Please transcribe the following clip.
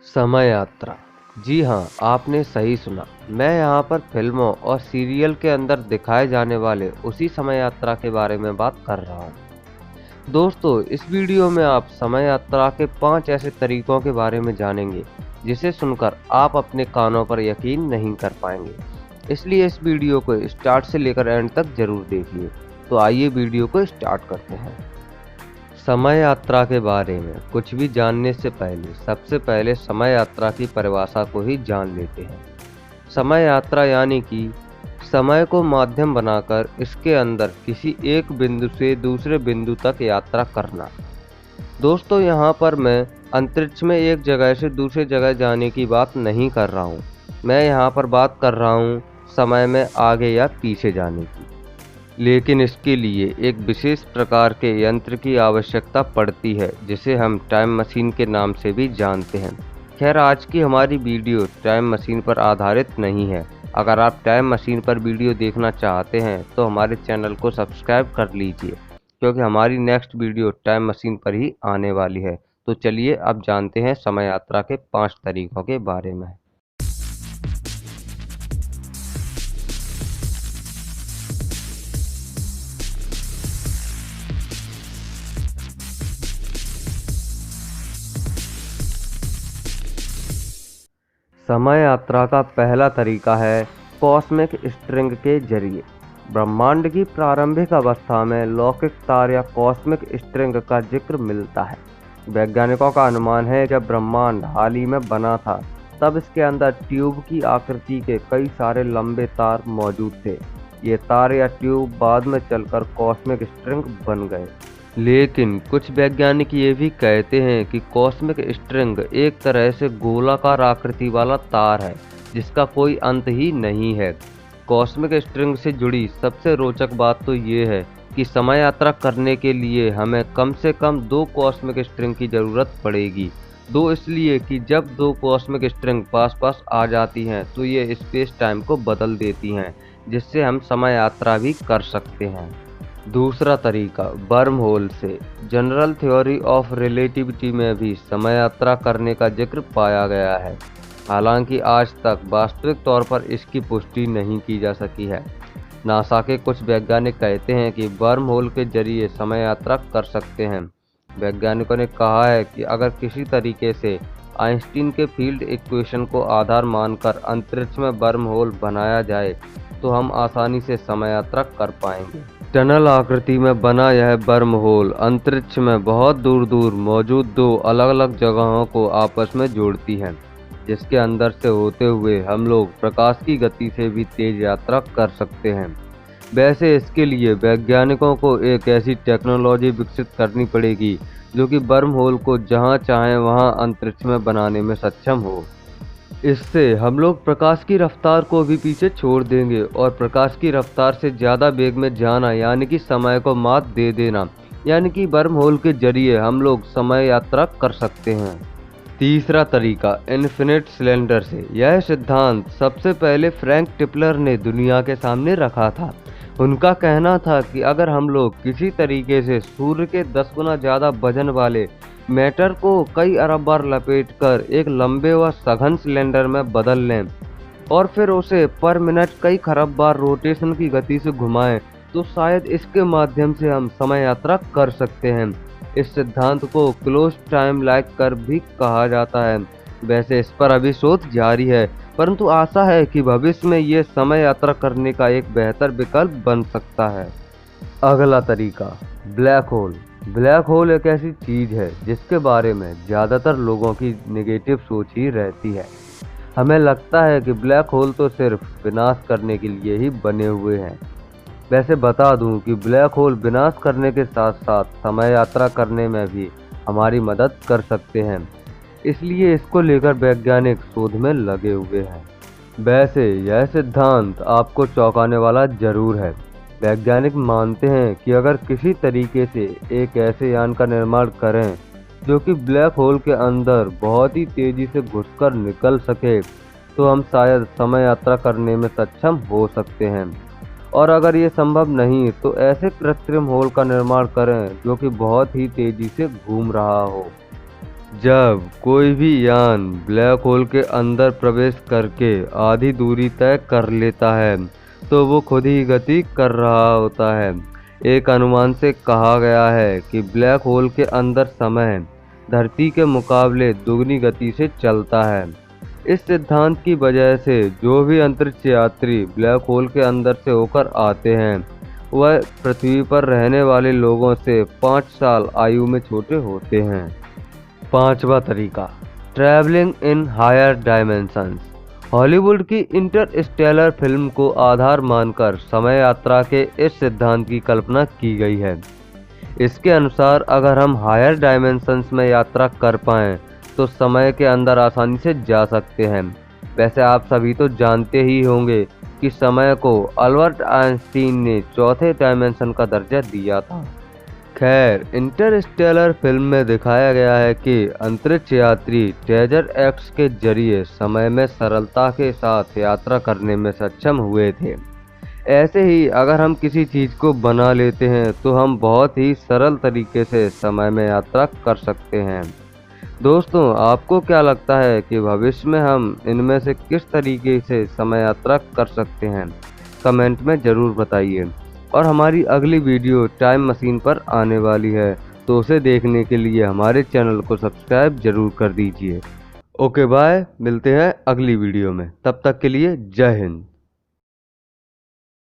समय यात्रा। जी हाँ, आपने सही सुना। मैं यहाँ पर फिल्मों और सीरियल के अंदर दिखाए जाने वाले उसी समय यात्रा के बारे में बात कर रहा हूँ। दोस्तों, इस वीडियो में आप समय यात्रा के 5 ऐसे तरीकों के बारे में जानेंगे, जिसे सुनकर आप अपने कानों पर यकीन नहीं कर पाएंगे। इसलिए इस वीडियो को स्टार्ट से लेकर एंड तक जरूर देखिए। तो आइए वीडियो को स्टार्ट करते हैं। समय यात्रा के बारे में कुछ भी जानने से पहले सबसे पहले समय यात्रा की परिभाषा को ही जान लेते हैं। समय यात्रा यानी कि समय को माध्यम बनाकर इसके अंदर किसी एक बिंदु से दूसरे बिंदु तक यात्रा करना। दोस्तों, यहाँ पर मैं अंतरिक्ष में एक जगह से दूसरी जगह जाने की बात नहीं कर रहा हूँ। मैं यहाँ पर बात कर रहा हूँ समय में आगे या पीछे जाने की। लेकिन इसके लिए एक विशेष प्रकार के यंत्र की आवश्यकता पड़ती है, जिसे हम टाइम मशीन के नाम से भी जानते हैं। खैर, आज की हमारी वीडियो टाइम मशीन पर आधारित नहीं है। अगर आप टाइम मशीन पर वीडियो देखना चाहते हैं तो हमारे चैनल को सब्सक्राइब कर लीजिए, क्योंकि हमारी नेक्स्ट वीडियो टाइम मशीन पर ही आने वाली है। तो चलिए अब जानते हैं समय यात्रा के 5 तरीकों के बारे में। समय यात्रा का पहला तरीका है कॉस्मिक स्ट्रिंग के जरिए। ब्रह्मांड की प्रारंभिक अवस्था में लौकिक तार या कॉस्मिक स्ट्रिंग का जिक्र मिलता है। वैज्ञानिकों का अनुमान है जब ब्रह्मांड हाल ही में बना था, तब इसके अंदर ट्यूब की आकृति के कई सारे लंबे तार मौजूद थे। ये तार या ट्यूब बाद में चलकर कॉस्मिक स्ट्रिंग बन गए। लेकिन कुछ वैज्ञानिक ये भी कहते हैं कि कॉस्मिक स्ट्रिंग एक तरह से गोलाकार आकृति वाला तार है, जिसका कोई अंत ही नहीं है। कॉस्मिक स्ट्रिंग से जुड़ी सबसे रोचक बात तो ये है कि समय यात्रा करने के लिए हमें कम से कम 2 कॉस्मिक स्ट्रिंग की ज़रूरत पड़ेगी। 2 इसलिए कि जब 2 कॉस्मिक स्ट्रिंग पास पास आ जाती हैं तो ये स्पेस टाइम को बदल देती हैं, जिससे हम समय यात्रा भी कर सकते हैं। दूसरा तरीका वर्म होल से। जनरल थ्योरी ऑफ रिलेटिविटी में भी समय यात्रा करने का जिक्र पाया गया है। हालांकि आज तक वास्तविक तौर पर इसकी पुष्टि नहीं की जा सकी है। नासा के कुछ वैज्ञानिक कहते हैं कि वर्म होल के जरिए समय यात्रा कर सकते हैं। वैज्ञानिकों ने कहा है कि अगर किसी तरीके से आइंस्टीन के फील्ड इक्वेशन को आधार मानकर अंतरिक्ष में वर्म होल बनाया जाए तो हम आसानी से समय यात्रा कर पाएंगे। टनल आकृति में बना यह वर्म होल अंतरिक्ष में बहुत दूर दूर मौजूद 2 अलग अलग जगहों को आपस में जोड़ती है, जिसके अंदर से होते हुए हम लोग प्रकाश की गति से भी तेज यात्रा कर सकते हैं। वैसे इसके लिए वैज्ञानिकों को एक ऐसी टेक्नोलॉजी विकसित करनी पड़ेगी जो कि वर्म होल को जहां चाहें वहां अंतरिक्ष में बनाने में सक्षम हो। इससे हम लोग प्रकाश की रफ्तार को भी पीछे छोड़ देंगे और प्रकाश की रफ्तार से ज़्यादा वेग में जाना यानी कि समय को मात दे देना, यानी कि वर्म होल के जरिए हम लोग समय यात्रा कर सकते हैं। तीसरा तरीका इन्फिनिट सिलेंडर से। यह सिद्धांत सबसे पहले फ्रैंक टिपलर ने दुनिया के सामने रखा था। उनका कहना था कि अगर हम लोग किसी तरीके से सूर्य के 10 गुना ज़्यादा वजन वाले मैटर को कई अरब बार लपेटकर एक लंबे व सघन सिलेंडर में बदल लें और फिर उसे पर मिनट कई खरब बार रोटेशन की गति से घुमाएं, तो शायद इसके माध्यम से हम समय यात्रा कर सकते हैं। इस सिद्धांत को क्लोज टाइम लाइक कर्व भी कहा जाता है। वैसे इस पर अभी शोध जारी है, परंतु आशा है कि भविष्य में ये समय यात्रा करने का एक बेहतर विकल्प बन सकता है। अगला तरीका ब्लैक होल। ब्लैक होल एक ऐसी चीज है जिसके बारे में ज़्यादातर लोगों की नेगेटिव सोच ही रहती है। हमें लगता है कि ब्लैक होल तो सिर्फ विनाश करने के लिए ही बने हुए हैं। वैसे बता दूं कि ब्लैक होल विनाश करने के साथ साथ समय यात्रा करने में भी हमारी मदद कर सकते हैं। इसलिए इसको लेकर वैज्ञानिक शोध में लगे हुए हैं। वैसे यह सिद्धांत आपको चौंकाने वाला जरूर है। वैज्ञानिक मानते हैं कि अगर किसी तरीके से एक ऐसे यान का निर्माण करें जो कि ब्लैक होल के अंदर बहुत ही तेजी से घुसकर निकल सके, तो हम शायद समय यात्रा करने में सक्षम हो सकते हैं। और अगर ये संभव नहीं तो ऐसे कृत्रिम होल का निर्माण करें जो कि बहुत ही तेजी से घूम रहा हो। जब कोई भी यान ब्लैक होल के अंदर प्रवेश करके आधी दूरी तय कर लेता है तो वो खुद ही गति कर रहा होता है। एक अनुमान से कहा गया है कि ब्लैक होल के अंदर समय धरती के मुकाबले दुगनी गति से चलता है। इस सिद्धांत की वजह से जो भी अंतरिक्ष यात्री ब्लैक होल के अंदर से होकर आते हैं वह पृथ्वी पर रहने वाले लोगों से 5 साल आयु में छोटे होते हैं। पांचवा तरीका, travelling in higher dimensions. Hollywood की इंटरस्टेलर फिल्म को आधार मानकर समय यात्रा के इस सिद्धांत की कल्पना की गई है। इसके अनुसार अगर हम हायर डायमेंशंस में यात्रा कर पाएं तो समय के अंदर आसानी से जा सकते हैं। वैसे आप सभी तो जानते ही होंगे कि समय को अल्बर्ट आइंस्टीन ने चौथे डायमेंशन का दर्जा दिया था। खैर, इंटरस्टेलर फिल्म में दिखाया गया है कि अंतरिक्ष यात्री ट्रेजर एक्स के जरिए समय में सरलता के साथ यात्रा करने में सक्षम हुए थे। ऐसे ही अगर हम किसी चीज़ को बना लेते हैं तो हम बहुत ही सरल तरीके से समय में यात्रा कर सकते हैं। दोस्तों, आपको क्या लगता है कि भविष्य में हम इनमें से किस तरीके से समय यात्रा कर सकते हैं? कमेंट में ज़रूर बताइए। और हमारी अगली वीडियो टाइम मशीन पर आने वाली है, तो उसे देखने के लिए हमारे चैनल को सब्सक्राइब जरूर कर दीजिए। ओके बाय, मिलते हैं अगली वीडियो में। तब तक के लिए जय हिंद।